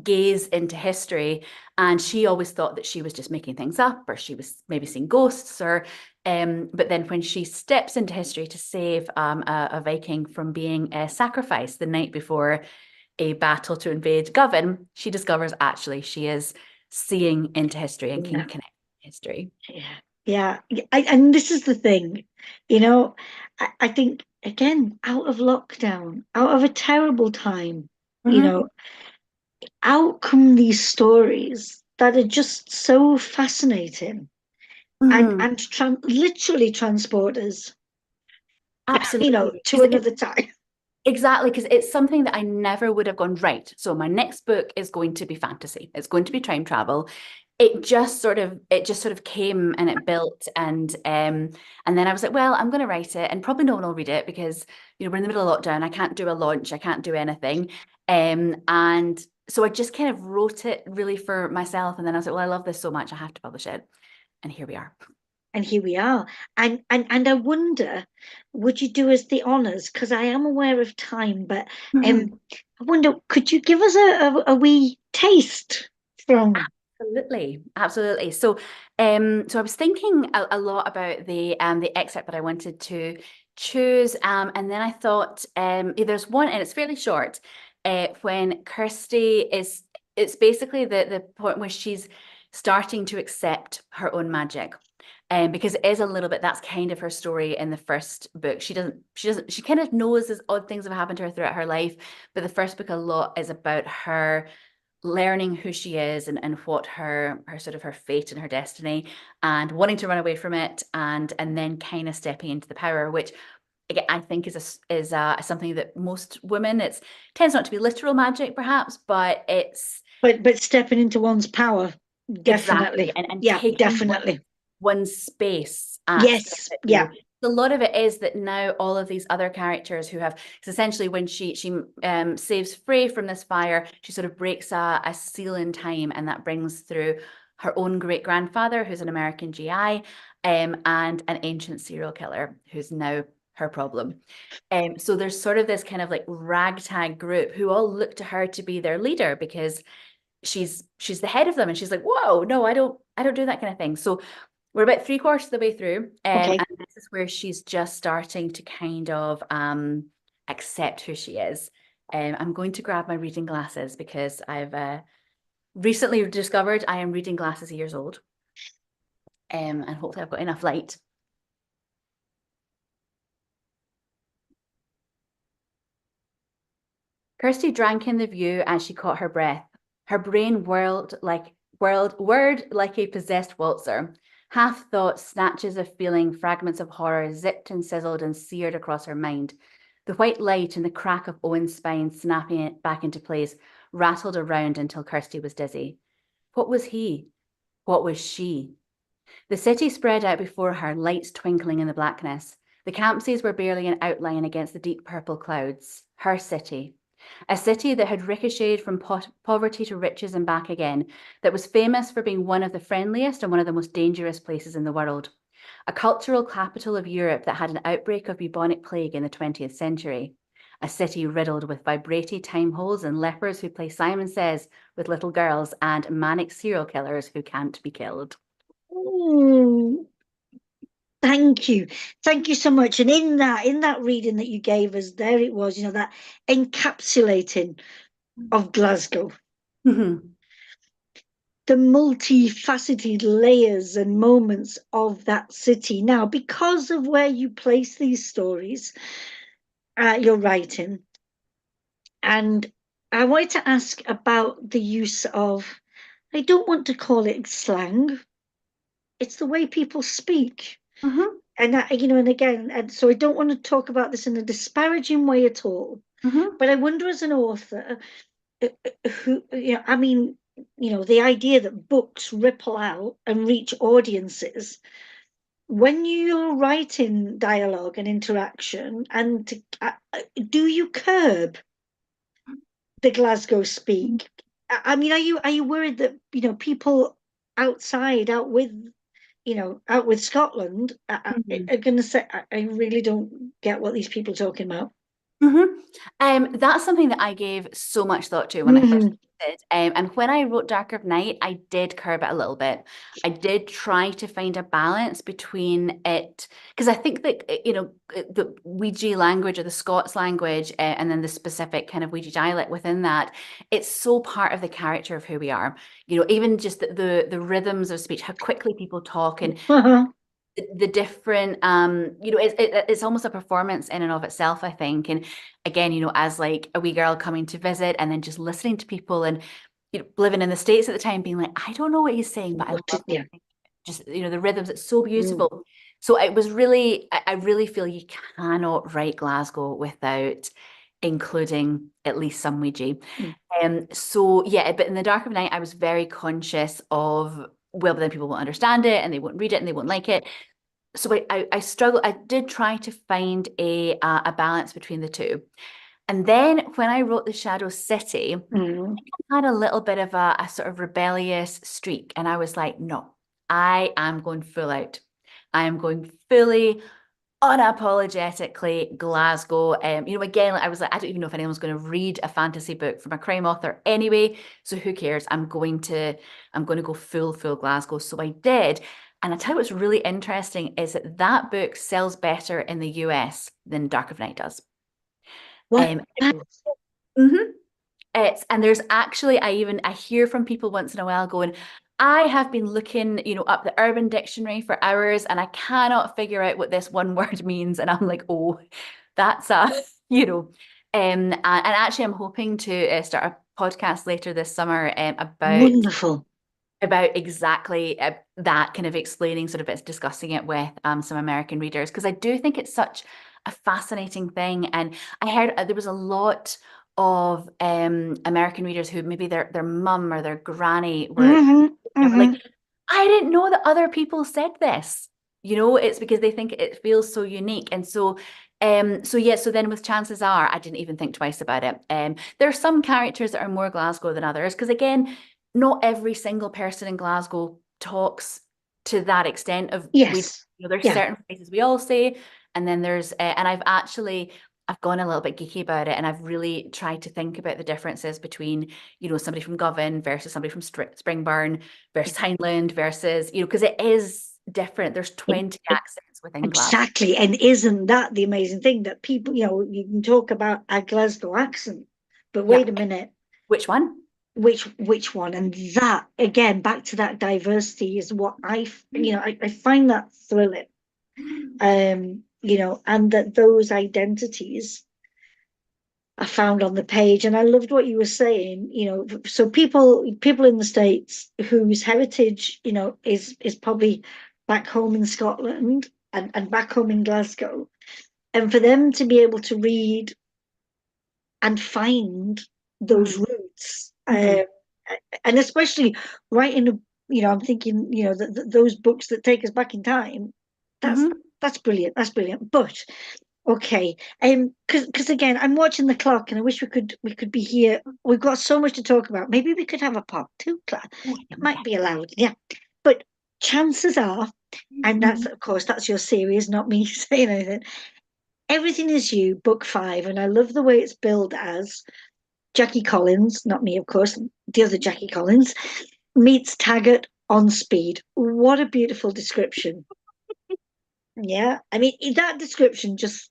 gaze into history, and she always thought that she was just making things up, or she was maybe seeing ghosts, or but then when she steps into history to save a Viking from being sacrificed the night before a battle to invade Govan, she discovers actually she is seeing into history and can Yeah. connect history. Yeah. Yeah. And this is the thing, you know, I think again, out of lockdown, out of a terrible time, you Mhm. know, out come these stories that are just so fascinating and Mhm. literally transport us, Absolutely. to Because another time. exactly, because it's something that I never would have gone, right. So my next book is going to be fantasy. It's going to be time travel. it just sort of came and it built and then I was like, well, I'm going to write it and probably no one will read it because we're in the middle of lockdown. I can't do a launch, I can't do anything. And so I just kind of wrote it really for myself, and then I was like, well, I love this so much, I have to publish it, and here we are. And here we are. And I wonder, would you do us the honors? Because I am aware of time, but Mhm. I wonder, could you give us a wee taste from? Absolutely, absolutely. So I was thinking a lot about the excerpt that I wanted to choose, and then I thought, there's one, and it's fairly short, when Kirsty is, it's basically the point where she's starting to accept her own magic. Because it is a little bit, that's kind of her story in the first book. She kind of knows as odd things have happened to her throughout her life, but the first book a lot is about her learning who she is and what her sort of her fate and her destiny, and wanting to run away from it, and then kind of stepping into the power, which again I think is something that most women, it's tends not to be literal magic perhaps, but it's But stepping into one's power, exactly, definitely. and Yeah, taking definitely. one's space at Yes, yeah. a lot of it is that now all of these other characters who have, because essentially when she saves Frey from this fire, she sort of breaks a seal in time, and that brings through her own great grandfather, who's an American GI, and an ancient serial killer who's now her problem. So there's sort of this kind of like ragtag group who all look to her to be their leader because she's the head of them, and she's like, whoa, no, I don't do that kind of thing. So we're about three-quarters of the way through, Okay. and this is where she's just starting to kind of accept who she is. I'm going to grab my reading glasses because I've recently discovered I am reading glasses years old, and hopefully I've got enough light. Kirsty drank in the view as she caught her breath. Her brain whirled like a possessed waltzer. Half thought snatches of feeling, fragments of horror zipped and sizzled and seared across her mind. The white light and the crack of Owen's spine snapping it back into place rattled around until Kirsty was dizzy. What was he? What was she? The city spread out before her, lights twinkling in the blackness. The campsies were barely an outline against the deep purple clouds. Her city. A city that had ricocheted from poverty to riches and back again, that was famous for being one of the friendliest and one of the most dangerous places in the world. A cultural capital of Europe that had an outbreak of bubonic plague in the 20th century. A city riddled with vibrating time holes and lepers who play Simon Says with little girls and manic serial killers who can't be killed. Ooh, thank you. Thank you so much. And in that reading that you gave us, there it was, that encapsulating of Glasgow, Mhm. the multifaceted layers and moments of that city. Now, because of where you place these stories, you're writing, and I wanted to ask about the use of, I don't want to call it slang, it's the way people speak. Mhm. And again, and so I don't want to talk about this in a disparaging way at all. Mhm. But I wonder, as an author, who, I mean, the idea that books ripple out and reach audiences when you're writing dialogue and interaction, and do you curb the Glasgow speak? I mean, are you worried that people outside, out with Scotland, Mhm. are going to say, I really don't get what these people are talking about. Mhm. That's something that I gave so much thought to when I first Hmm. did. And when I wrote Dark of Night, I did curb it a little bit. I did try to find a balance between it, because I think that, the Ouija language or the Scots language, and then the specific kind of Ouija dialect within that, it's so part of the character of who we are. Even just the rhythms of speech, how quickly people talk, and Uh-huh. the different it's almost a performance in and of itself, I think. And again, as like a wee girl coming to visit and then just listening to people, and living in the States at the time, being like, I don't know what he's saying, but I love Yeah. just the rhythms, it's so Mm. beautiful. So it was really, I really feel you cannot write Glasgow without including at least some Ouija. Mm. So yeah, but in the dark of night, I was very conscious of, well, but then people won't understand it and they won't read it and they won't like it. So I struggled. I did try to find a balance between the two. And then when I wrote The Shadow City, Mm. I had a little bit of a sort of rebellious streak. And I was like, no, I am going full out. I am going fully unapologetically Glasgow. Again, I was like, I don't even know if anyone's going to read a fantasy book from a crime author anyway. So who cares? I'm going to go full Glasgow. So I did. And I tell you what's really interesting is that that book sells better in the US than Dark of Night does. What? Um, mhm. And there's actually, I hear from people once in a while going, I have been looking, up the Urban Dictionary for hours and I cannot figure out what this one word means. And I'm like, oh, that's you know, and actually I'm hoping to start a podcast later this summer Wonderful. about exactly that, kind of explaining sort of it's discussing it with some American readers, because I do think it's such a fascinating thing. And I heard there was a lot of American readers who maybe their mum or their granny Hmm. were like, Hmm. I didn't know that other people said this. It's because they think it feels so unique. And so yeah, so then with Chances Are, I didn't even think twice about it. There are some characters that are more Glasgow than others, because again, not every single person in Glasgow talks to that extent of Yes. there's Yeah. certain phrases we all say, and then there's and I've gone a little bit geeky about it, and I've really tried to think about the differences between somebody from Govan versus somebody from Springburn versus Hindland versus because it is different. There's 20 accents within Glasgow. Exactly. And isn't that the amazing thing that people, you can talk about a Glasgow accent, but wait a Yep. minute, Which one? which one? And that again, back to that diversity is what I find that thrilling. And that those identities are found on the page. And I loved what you were saying, so people in the States whose heritage, is probably back home in Scotland and back home in Glasgow, and for them to be able to read and find those Mm-hmm. roots, Mm-hmm. and especially writing I'm thinking, those books that take us back in time. That's Mm-hmm. that's brilliant. That's brilliant. But okay, because again, I'm watching the clock, and I wish we could be here. We've got so much to talk about. Maybe we could have a part two, Claire. Oh, That yeah. might be allowed. Yeah, but chances are, and that's Mm-hmm. of course that's your series, not me saying anything. Everything is You, book 5, and I love the way it's billed as Jackie Collins, not me, of course, the other Jackie Collins, meets Taggart on speed. What a beautiful description. Yeah, I mean, that description just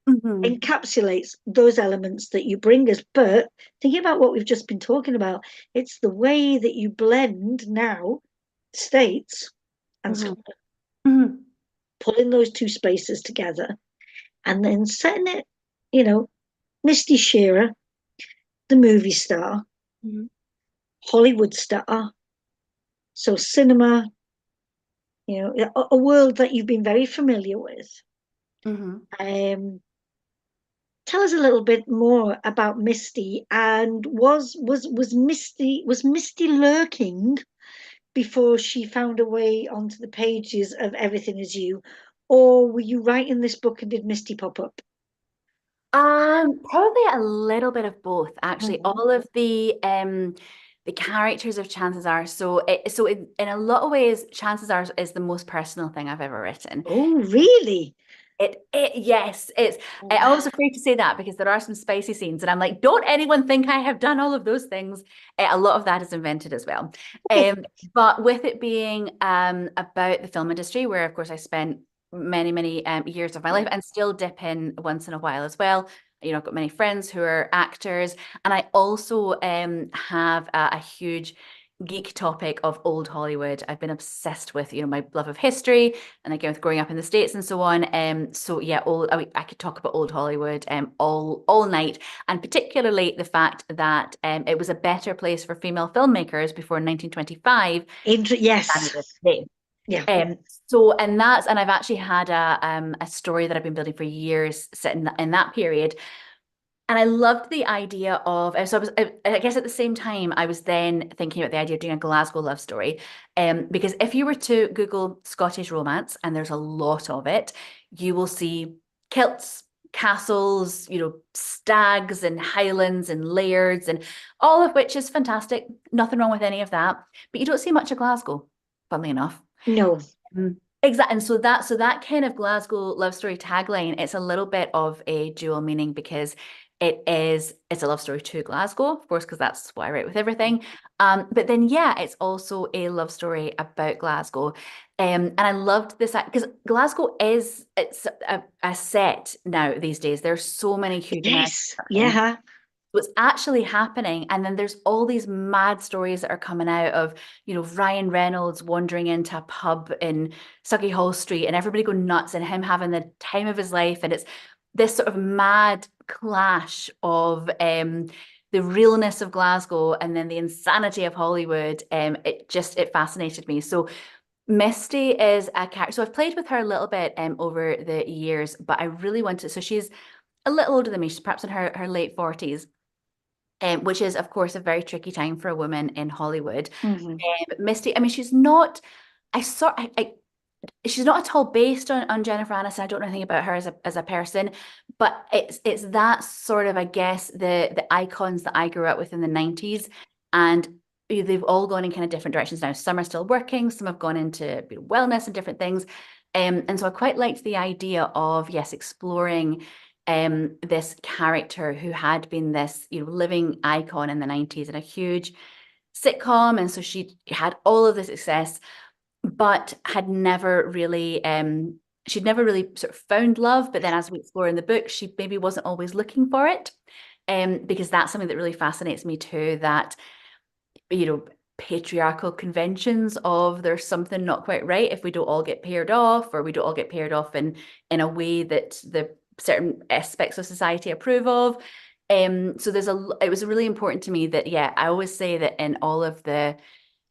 Mm-hmm. encapsulates those elements that you bring us. But thinking about what we've just been talking about, it's the way that you blend now States and Mm-hmm. Scotland, Mm-hmm. pulling those two spaces together and then setting it, you know, Misty Shearer, the movie star, Mm-hmm. Hollywood star, so cinema, a world that you've been very familiar with. Mm-hmm. Um, Tell us a little bit more about Misty, and was Misty lurking before she found a way onto the pages of Everything Is You, or were you writing this book and did Misty pop up? Probably a little bit of both, actually. Mhm. All of the characters of Chances Are. So in a lot of ways, Chances Are is the most personal thing I've ever written. Oh, really? Yes, it's. I Wow. was afraid to say that because there are some spicy scenes, and I'm like, don't anyone think I have done all of those things. A lot of that is invented as well. But with it being about the film industry, where of course I spent many years of my life and still dip in once in a while as well. I've got many friends who are actors, and I also have a huge geek topic of old Hollywood. I've been obsessed with, my love of history and again with growing up in the States and so on. So yeah, I could talk about old Hollywood all night, and particularly the fact that it was a better place for female filmmakers before 1925 than it is Yes. today. Yeah. And I've actually had a story that I've been building for years set in that period. And I loved the idea of, so I guess at the same time, I was then thinking about the idea of doing a Glasgow love story. Because if you were to Google Scottish romance, and there's a lot of it, you will see kilts, castles, stags and highlands and lairds, and all of which is fantastic. Nothing wrong with any of that. But you don't see much of Glasgow, funnily enough. No. Exactly. And so that kind of Glasgow love story tagline, it's a little bit of a dual meaning because it's a love story to Glasgow, of course, because that's what I write with everything. But then yeah, it's also a love story about Glasgow. And I loved this because Glasgow it's a set now these days. There's so many huge American Yes. things Yeah. what's actually happening. And then there's all these mad stories that are coming out of, Ryan Reynolds wandering into a pub in Hall Street and everybody going nuts and him having the time of his life. And it's this sort of mad clash of the realness of Glasgow and then the insanity of Hollywood. It fascinated me. So Misty is a character. So I've played with her a little bit over the years, but I really want to. So she's a little older than me. She's perhaps in her late 40s, which is, of course, a very tricky time for a woman in Hollywood. Hmm. But Misty, I mean, she's not. She's not at all based on Jennifer Aniston. I don't know anything about her as a person, but it's that sort of, I guess, the icons that I grew up with in the 90s, and they've all gone in kind of different directions now. Some are still working, some have gone into wellness and different things. And so I quite liked the idea of, yes, exploring this character who had been this, living icon in the 90s and a huge sitcom. And so she had all of the success, but had never really she'd never really sort of found love. But then as we explore in the book, she maybe wasn't always looking for it. Because that's something that really fascinates me too, that you know, patriarchal conventions of there's something not quite right if we don't all get paired off, or we don't all get paired off in a way that the certain aspects of society approve of. So it was really important to me that, yeah, I always say that in all of the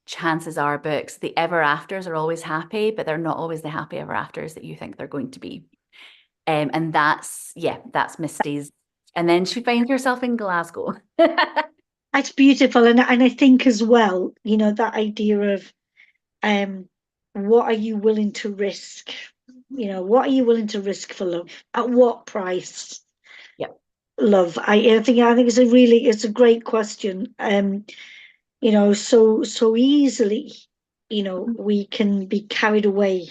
chances are books, the ever afters are always happy, but they're not always the happy ever afters that you think they're going to be. And that's Misty's. And then she finds herself in Glasgow. That's beautiful. And I think as well, that idea of um, what are you willing to risk? What are you willing to risk for love? At what price? Yeah. Love. I think it's a great question. So easily, we can be carried away.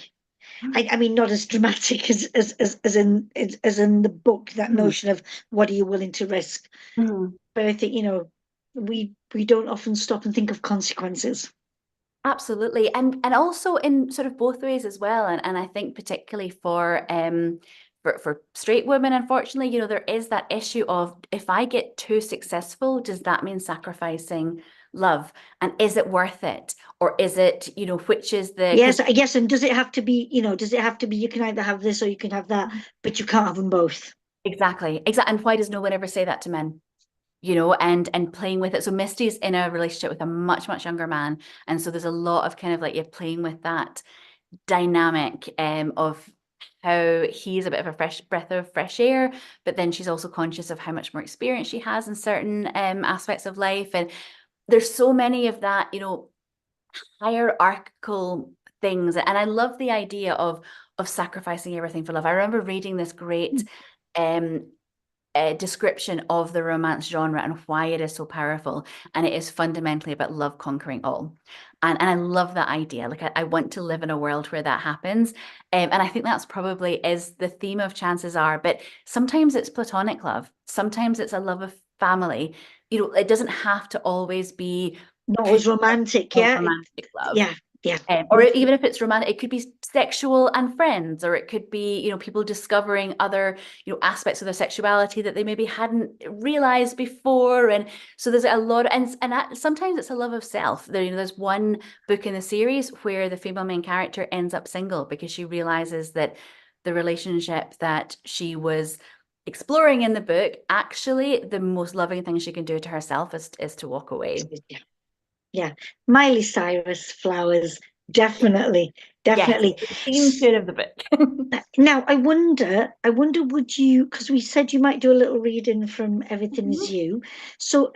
I mean, not as dramatic as in the book, that Mhm. notion of what are you willing to risk. Mhm. But I think, we don't often stop and think of consequences. Absolutely. And also in sort of both ways as well. And I think particularly for straight women, unfortunately, there is that issue of, if I get too successful, does that mean sacrificing love? And is it worth it? Or is it, which is the because Yes, I guess. And does it have to be, you can either have this or you can have that, but you can't have them both. exactly. And why does no one ever say that to men? And playing with it. So Misty's in a relationship with a much, much younger man. And so there's a lot of kind of like you're playing with that dynamic of how he's a bit of a fresh breath of fresh air, but then she's also conscious of how much more experience she has in certain aspects of life. And there's so many of that, hierarchical things. And I love the idea of sacrificing everything for love. I remember reading this great um description of the romance genre and why it is so powerful. And it is fundamentally about love conquering all. And I love that idea. Like I want to live in a world where that happens. And I think that's probably is the theme of Chances Are. But sometimes it's platonic love. Sometimes it's a love of family. It doesn't have to always be Not pure as romantic, yeah. romantic love. Yeah, yeah. Or even if it's romantic, it could be sexual and friends, or it could be, people discovering other, aspects of their sexuality that they maybe hadn't realized before. And so there's a lot, and that, sometimes it's a love of self. There's one book in the series where the female main character ends up single because she realizes that the relationship that she was exploring in the book, actually, the most loving thing she can do to herself is to walk away. Yeah, yeah. Miley Cyrus, Flowers, definitely. Yes, definitely. the theme tune of the book. Now, I wonder, would you, because we said you might do a little reading from Everything Is Mhm, You. So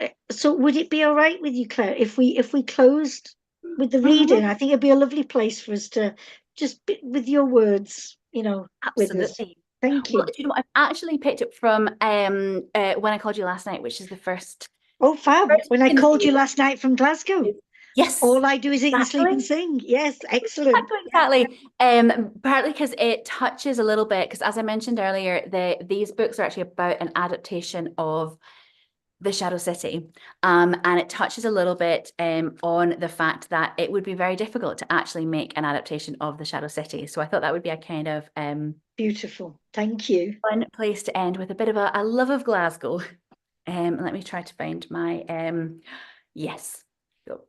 would it be all right with you, Claire, if we closed with the reading? mhm. I think it'd be a lovely place for us to just be, with your words, with us. Absolutely. Thank Well, you. do you know what? I've actually picked it from When I Called You Last Night, which is the Oh, fab. first When I called you interview. last night from Glasgow, Yes, all I do is eat and sleep exactly. and sing. Yes, excellent. Exactly, Yeah, exactly. Partly because it touches a little bit, because as I mentioned earlier, these books are actually about an adaptation of The Shadow City. And it touches a little bit on the fact that it would be very difficult to actually make an adaptation of The Shadow City. So I thought that would be a kind of beautiful. Thank you. fun place to end with a bit of a love of Glasgow. Let me try to find my yes. Go.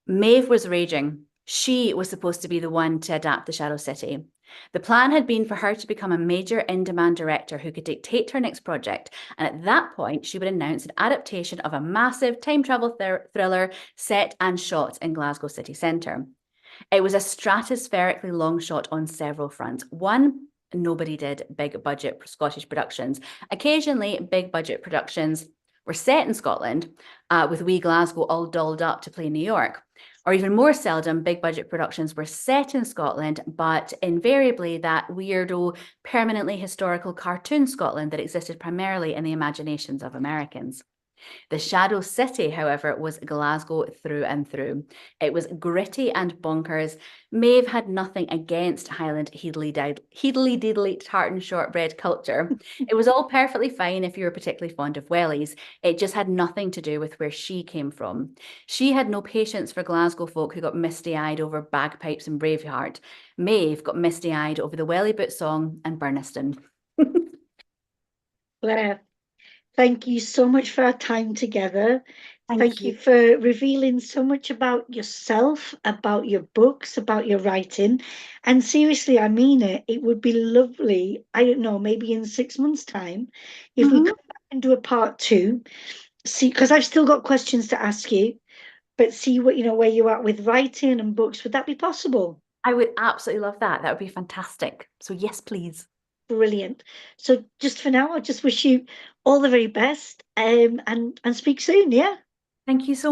Maeve was raging. She was supposed to be the one to adapt The Shadow City. The plan had been for her to become a major in-demand director who could dictate her next project, and at that point, she would announce an adaptation of a massive time travel thriller set and shot in Glasgow city centre. It was a stratospherically long shot on several fronts. One, nobody did big budget Scottish productions. Occasionally, big budget productions were set in Scotland, with wee Glasgow all dolled up to play New York. Or even more seldom, big budget productions were set in Scotland, but invariably that weirdo, permanently historical cartoon Scotland that existed primarily in the imaginations of Americans. The Shadow City, however, was Glasgow through and through. It was gritty and bonkers. Maeve had nothing against Highland heedly diddly tartan shortbread culture. It was all perfectly fine if you were particularly fond of wellies. It just had nothing to do with where she came from. She had no patience for Glasgow folk who got misty-eyed over bagpipes and Braveheart. Maeve got misty-eyed over the Welly Boot song and Burniston. Claire, thank you so much for our time together. Thank Thank you. you for revealing so much about yourself, about your books, about your writing. And seriously, I mean it. It would be lovely, I don't know, maybe in 6 months' time, if we Mhm. come back and do a part two. See, because I've still got questions to ask you, but see what, where you're at with writing and books. Would that be possible? I would absolutely love that. That would be fantastic. So, yes, please. Brilliant. So just for now, I just wish you all the very best, and speak soon, yeah? Thank you so